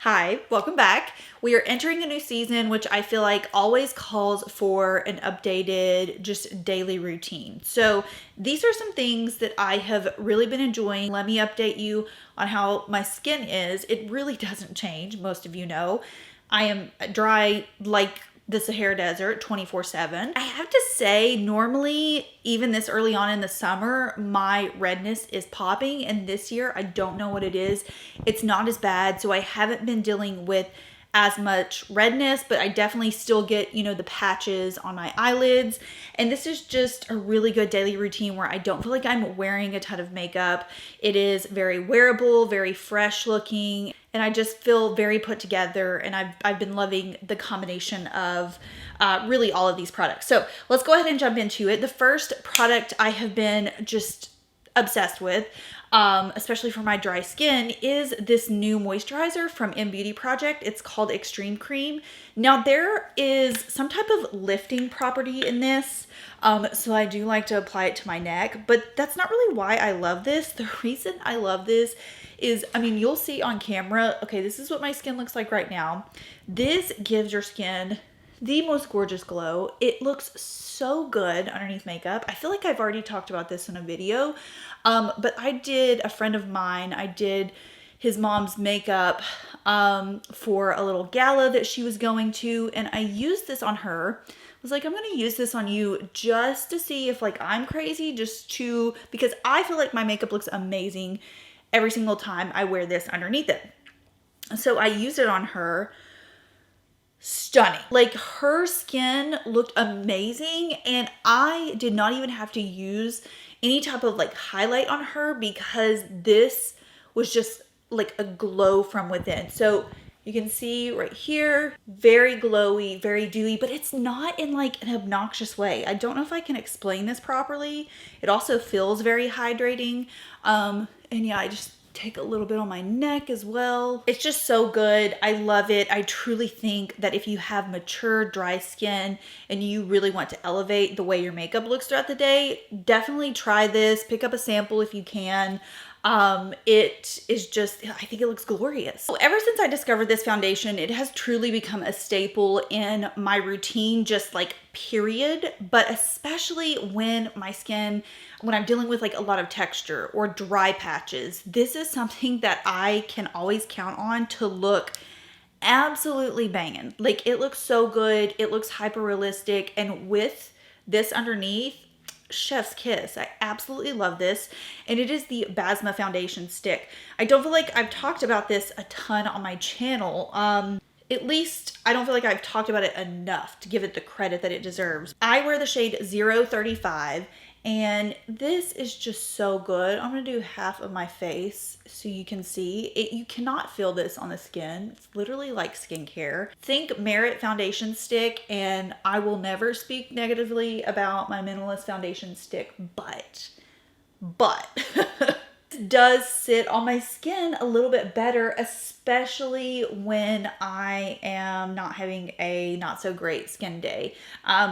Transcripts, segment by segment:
Hi, welcome back. We are entering a new season, which I feel like always calls for an updated, just daily routine. So these are some things that I have really been enjoying. Let me update you on how my skin is. It really doesn't change, most of you know. I am dry like the Sahara Desert 24/7. I have to say, normally, even this early on in the summer, my redness is popping, and this year, I don't know what it is. It's not as bad, so I haven't been dealing with as much redness, but I definitely still get, the patches on my eyelids. And this is just a really good daily routine where I don't feel like I'm wearing a ton of makeup. It is very wearable, very fresh looking, and I just feel very put together. And I've been loving the combination of really all of these products. So let's go ahead and jump into it. The first product I have been just obsessed with, especially for my dry skin, is this new moisturizer from InnBeauty project. It's called Extreme Cream. Now there is some type of lifting property in this, so I do like to apply it to my neck, but that's not really why I love this. The reason I love this is, you'll see on camera, okay, this is what my skin looks like right now. This gives your skin the most gorgeous glow. It looks so good underneath makeup. I feel like I've already talked about this in a video, but a friend of mine, I did his mom's makeup for a little gala that she was going to, and I used this on her. I was like, I'm gonna use this on you just to see if I'm crazy, because I feel like my makeup looks amazing every single time I wear this underneath it. So I used it on her. Stunning. Her skin looked amazing, and I did not even have to use any type of highlight on her because this was just a glow from within. So you can see right here, very glowy, very dewy, but it's not in an obnoxious way. I don't know if I can explain this properly. It also feels very hydrating. And yeah, I just take a little bit on my neck as well. It's just so good. I love it. I truly think that if you have mature, dry skin and you really want to elevate the way your makeup looks throughout the day, definitely try this. Pick up a sample if you can. It is just, I think it looks glorious. So ever since I discovered this foundation, it has truly become a staple in my routine, just period, but especially when I'm dealing with a lot of texture or dry patches. This is something that I can always count on to look absolutely banging. It looks so good. It looks hyper realistic. And with this underneath, chef's kiss. I absolutely love this, and it is the Basma foundation stick. I don't feel like I've talked about this a ton on my channel. At least I don't feel like I've talked about it enough to give it the credit that it deserves. I wear the shade 035, and this is just so good. I'm gonna do half of my face so you can see it. You cannot feel this on the skin. It's literally like skincare. Think Merit foundation stick, and I will never speak negatively about my minimalist foundation stick, but it does sit on my skin a little bit better, especially when I am not having a not so great skin day.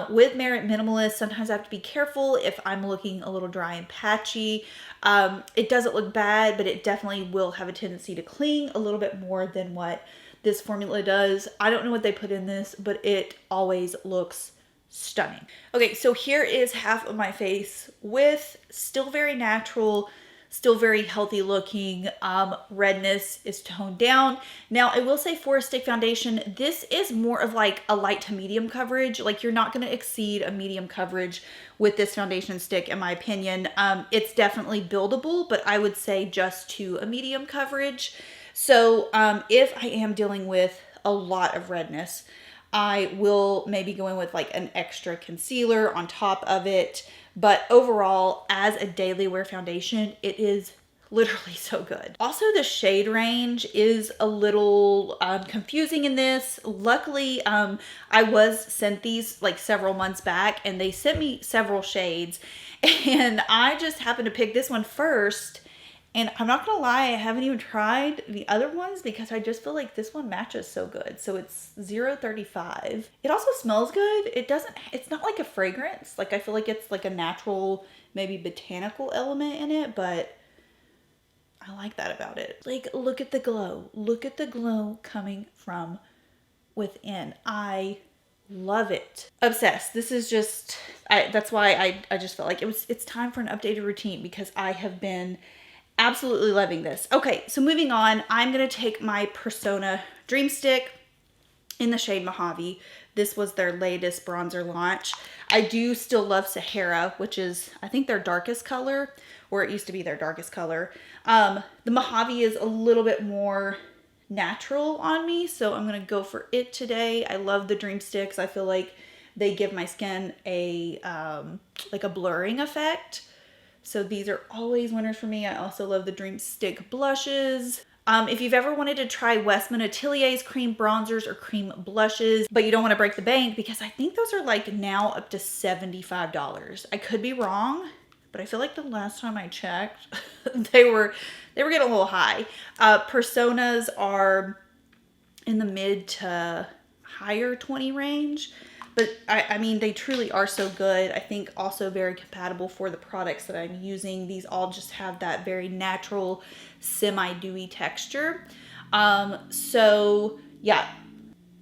With Merit Minimalist, sometimes I have to be careful if I'm looking a little dry and patchy. It doesn't look bad, but it definitely will have a tendency to cling a little bit more than what this formula does. I don't know what they put in this, but it always looks stunning. Okay, so here is half of my face with still very natural, still very healthy looking. Redness is toned down. Now, I will say for a stick foundation, this is more of a light to medium coverage. You're not going to exceed a medium coverage with this foundation stick, in my opinion. It's definitely buildable, but I would say just to a medium coverage. So if I am dealing with a lot of redness, I will maybe go in with an extra concealer on top of it. But overall, as a daily wear foundation, it is literally so good. Also, the shade range is a little confusing in this. Luckily, I was sent these several months back, and they sent me several shades, and I just happened to pick this one first. And I'm not gonna lie, I haven't even tried the other ones because I just feel like this one matches so good. So it's 035. It also smells good. It's not like a fragrance. I feel like it's a natural, maybe botanical element in it, but I like that about it. Like, look at the glow. Look at the glow coming from within. I love it. Obsessed. This is just, that's why I just felt like it's time for an updated routine, because I have been absolutely loving this. Okay, so moving on, I'm going to take my Persona Dream Stick in the shade Mojave. This was their latest bronzer launch. I do still love Sahara, which is, I think, their darkest color, or it used to be their darkest color. The Mojave is a little bit more natural on me, so I'm going to go for it today. I love the Dream Sticks. I feel like they give my skin a like a blurring effect. So these are always winners for me. I also love the Dream Stick blushes. If you've ever wanted to try Westman Atelier's cream bronzers or cream blushes, but you don't want to break the bank, because I think those are like now up to $75. I could be wrong, but I feel like the last time I checked, they were getting a little high. Personas are in the mid to higher 20 range. But I mean, they truly are so good. I think also very compatible for the products that I'm using. These all just have that very natural, semi-dewy texture. So yeah,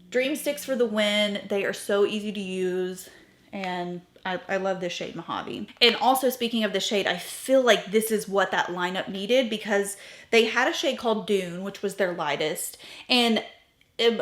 Dream Sticks for the win. They are so easy to use, and I love this shade Mojave. And also, speaking of the shade, I feel like this is what that lineup needed, because they had a shade called Dune, which was their lightest, and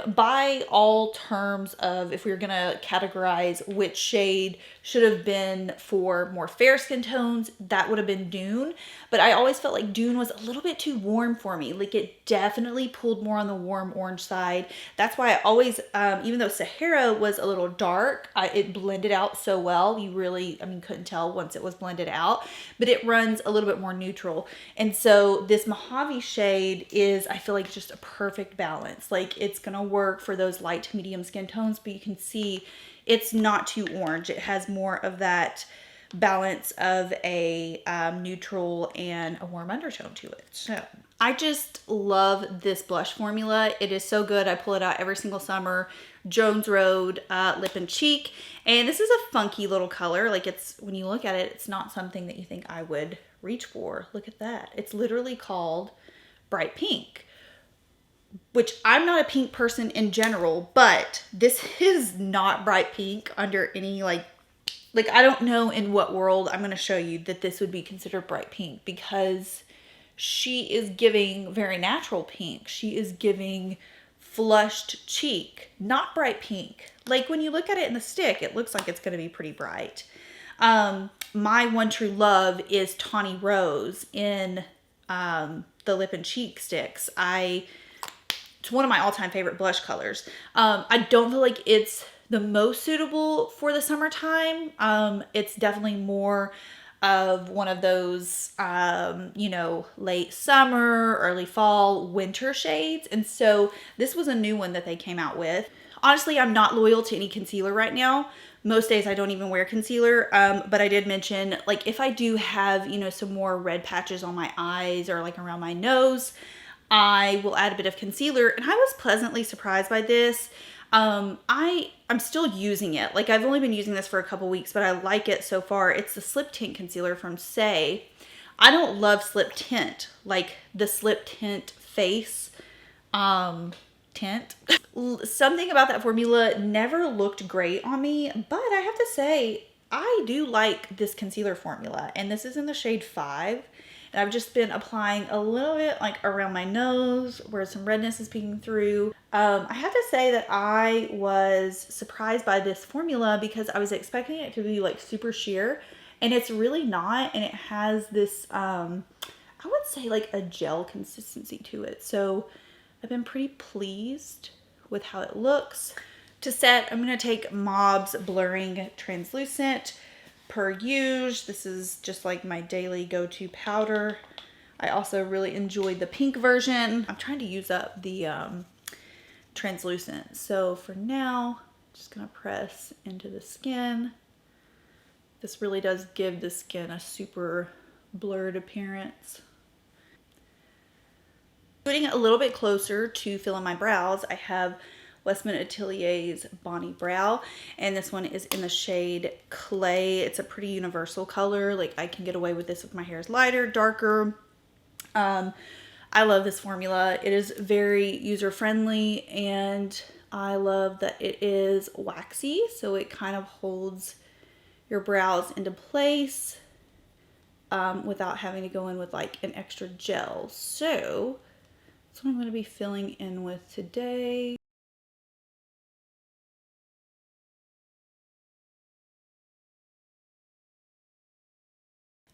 by all terms of, if we were going to categorize which shade should have been for more fair skin tones, that would have been Dune. But I always felt like Dune was a little bit too warm for me. Like, it definitely pulled more on the warm orange side. That's why I always, even though Sahara was a little dark, it blended out so well. You really, I mean, couldn't tell once it was blended out, but it runs a little bit more neutral. And so this Mojave shade is, I feel like, just a perfect balance. Like, it's going to work for those light to medium skin tones, but you can see it's not too orange. It has more of that balance of a neutral and a warm undertone to it. So I just love this blush formula. It is so good. I pull it out every single summer. Jones Road Lip and Cheek. And this is a funky little color. Like, it's, when you look at it, it's not something that you think I would reach for. Look at that. It's literally called Bright Pink, which I'm not a pink person in general, but this is not bright pink under any, like I don't know in what world I'm going to show you that this would be considered bright pink, because she is giving very natural pink. She is giving flushed cheek, not bright pink. Like, when you look at it in the stick, it looks like it's going to be pretty bright. My one true love is Tawny Rose in the lip and cheek sticks. It's one of my all-time favorite blush colors. I don't feel like it's the most suitable for the summertime. It's definitely more of one of those, you know, late summer, early fall, winter shades. And so this was a new one that they came out with. Honestly, I'm not loyal to any concealer right now. Most days I don't even wear concealer, but I did mention, like, if I do have, you know, some more red patches on my eyes or like around my nose, I will add a bit of concealer, and I was pleasantly surprised by this. I'm still using it. Like, I've only been using this for a couple weeks, but I like it so far. It's the Slip Tint concealer from Saie. I don't love Slip Tint, like the Slip Tint face tint. Something about that formula never looked great on me, but I have to say, I do like this concealer formula, and this is in the shade 5. And I've just been applying a little bit like around my nose where some redness is peeking through. I have to say that I was surprised by this formula, because I was expecting it to be like super sheer, and it's really not. And it has this, I would say, like a gel consistency to it. So I've been pretty pleased with how it looks. To set, I'm going to take Mob's Blurring Translucent. Per usual, this is just like my daily go-to powder. I also really enjoyed the pink version. I'm trying to use up the translucent. So for now, just gonna press into the skin. This really does give the skin a super blurred appearance. Putting it a little bit closer to fill in my brows, I have Westman Atelier's Bonne Brow, and this one is in the shade Clay. It's a pretty universal color. Like, I can get away with this if my hair is lighter, darker. I love this formula. It is very user friendly, and I love that it is waxy, so it kind of holds your brows into place without having to go in with like an extra gel. So that's what I'm going to be filling in with today.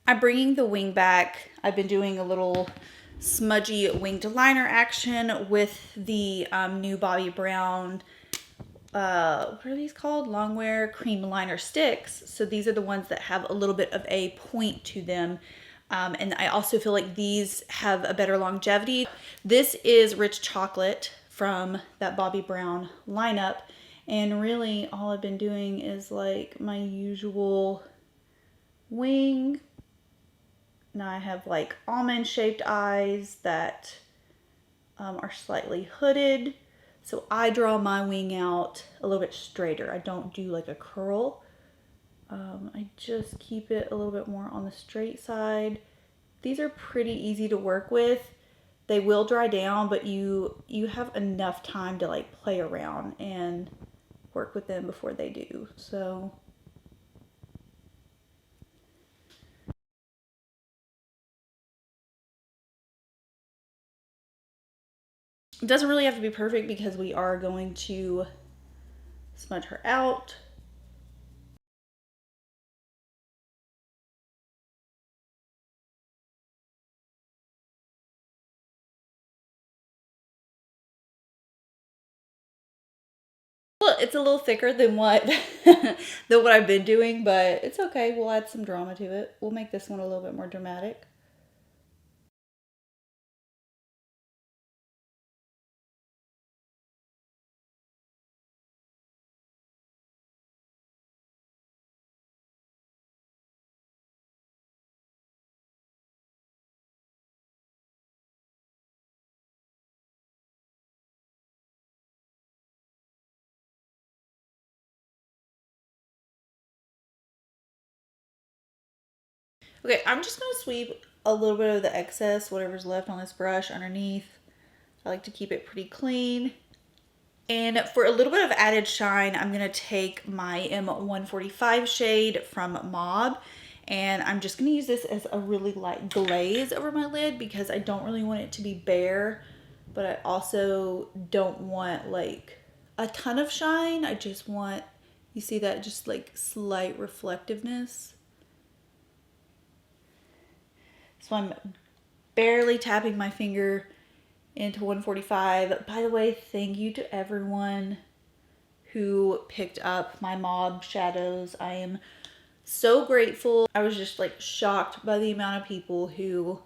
I'm bringing the wing back. I've been doing a little smudgy winged liner action with the new Bobbi Brown, what are these called? Longwear cream liner sticks. So these are the ones that have a little bit of a point to them. And I also feel like these have a better longevity. This is Rich Chocolate from that Bobbi Brown lineup. And really all I've been doing is like my usual wing. Now I have like almond shaped eyes that are slightly hooded. So I draw my wing out a little bit straighter. I don't do like a curl. I just keep it a little bit more on the straight side. These are pretty easy to work with. They will dry down, but you have enough time to like play around and work with them before they do. So it doesn't really have to be perfect because we are going to smudge her out. Well, it's a little thicker than what than what I've been doing, but it's okay. We'll add some drama to it. We'll make this one a little bit more dramatic. Okay, I'm just gonna sweep a little bit of the excess, whatever's left on this brush underneath. I like to keep it pretty clean. And for a little bit of added shine, I'm gonna take my M145 shade from Mob, and I'm just gonna use this as a really light glaze over my lid because I don't really want it to be bare, but I also don't want like a ton of shine. I just want, you see that just like slight reflectiveness. So I'm barely tapping my finger into 145. By the way, thank you to everyone who picked up my Mob shadows. I am so grateful. I was just like shocked by the amount of people who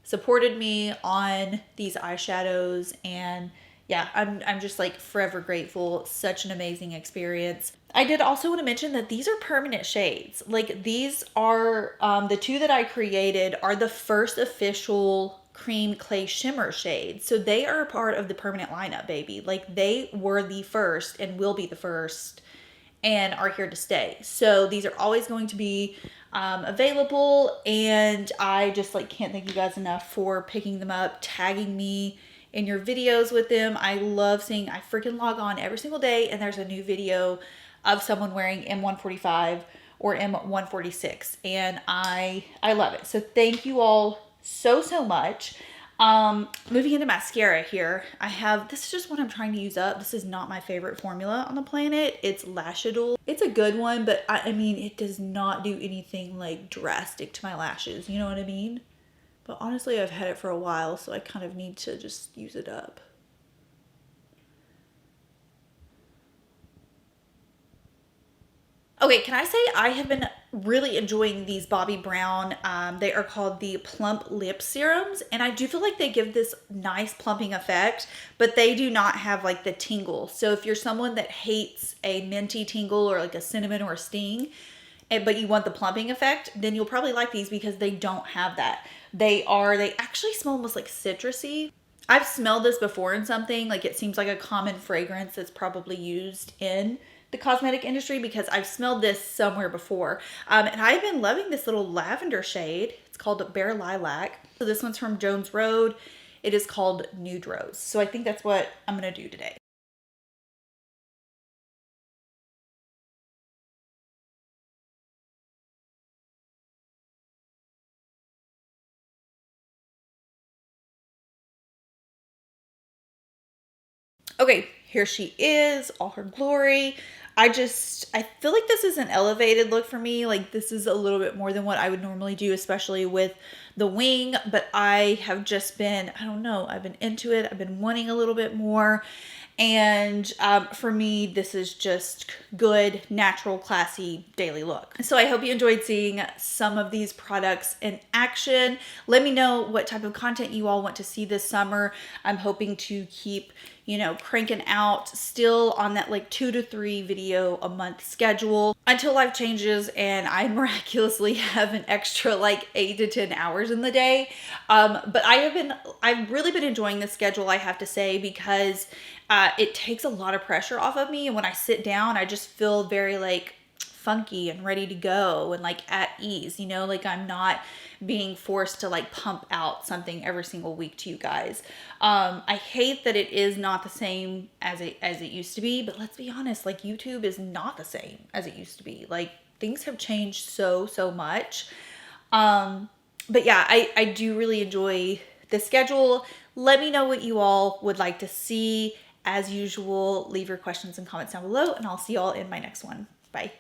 supported me on these eyeshadows, and yeah, I'm just like forever grateful. Such an amazing experience. I did also want to mention that these are permanent shades. Like these are the two that I created are the first official cream clay shimmer shades. So they are a part of the permanent lineup, baby. Like they were the first and will be the first and are here to stay. So these are always going to be available, and I just like can't thank you guys enough for picking them up, tagging me in your videos with them. I love seeing, I freaking log on every single day and there's a new video of someone wearing M145 or M146, and I love it. So thank you all so much. Moving into mascara here, I have, this is just what I'm trying to use up. This is not my favorite formula on the planet. It's Lash Idole. It's a good one, but I mean, it does not do anything like drastic to my lashes. You know what I mean? But honestly, I've had it for a while, so I kind of need to just use it up. Okay, can I say I have been really enjoying these Bobbi Brown. They are called the Plump Lip Serums, and I do feel like they give this nice plumping effect, but they do not have like the tingle. So if you're someone that hates a minty tingle or like a cinnamon or a sting, but you want the plumping effect, then you'll probably like these because they don't have that. They actually smell almost like citrusy. I've smelled this before in something, like it seems like a common fragrance that's probably used in the cosmetic industry because I've smelled this somewhere before. And I've been loving this little lavender shade. It's called Bare Lilac. So this one's from Jones Road. It is called Nude Rose. So I think that's what I'm gonna do today. Okay, here she is, all her glory. I feel like this is an elevated look for me. Like this is a little bit more than what I would normally do, especially with the wing, but I have just been, I don't know, I've been into it. I've been wanting a little bit more. And for me, this is just good, natural, classy daily look. So I hope you enjoyed seeing some of these products in action. Let me know what type of content you all want to see this summer. I'm hoping to keep, you know, cranking out still on that like 2 to 3 video a month schedule until life changes and I miraculously have an extra like 8 to 10 hours in the day. But I've really been enjoying this schedule, I have to say, because it takes a lot of pressure off of me. And when I sit down, I just feel very like funky and ready to go and like at ease, you know, like I'm not being forced to like pump out something every single week to you guys. I hate that it is not the same as it used to be, but let's be honest, like YouTube is not the same as it used to be. Like things have changed so much. But yeah, I do really enjoy the schedule. Let me know what you all would like to see. As usual, leave your questions and comments down below, and I'll see y'all in my next one. Bye.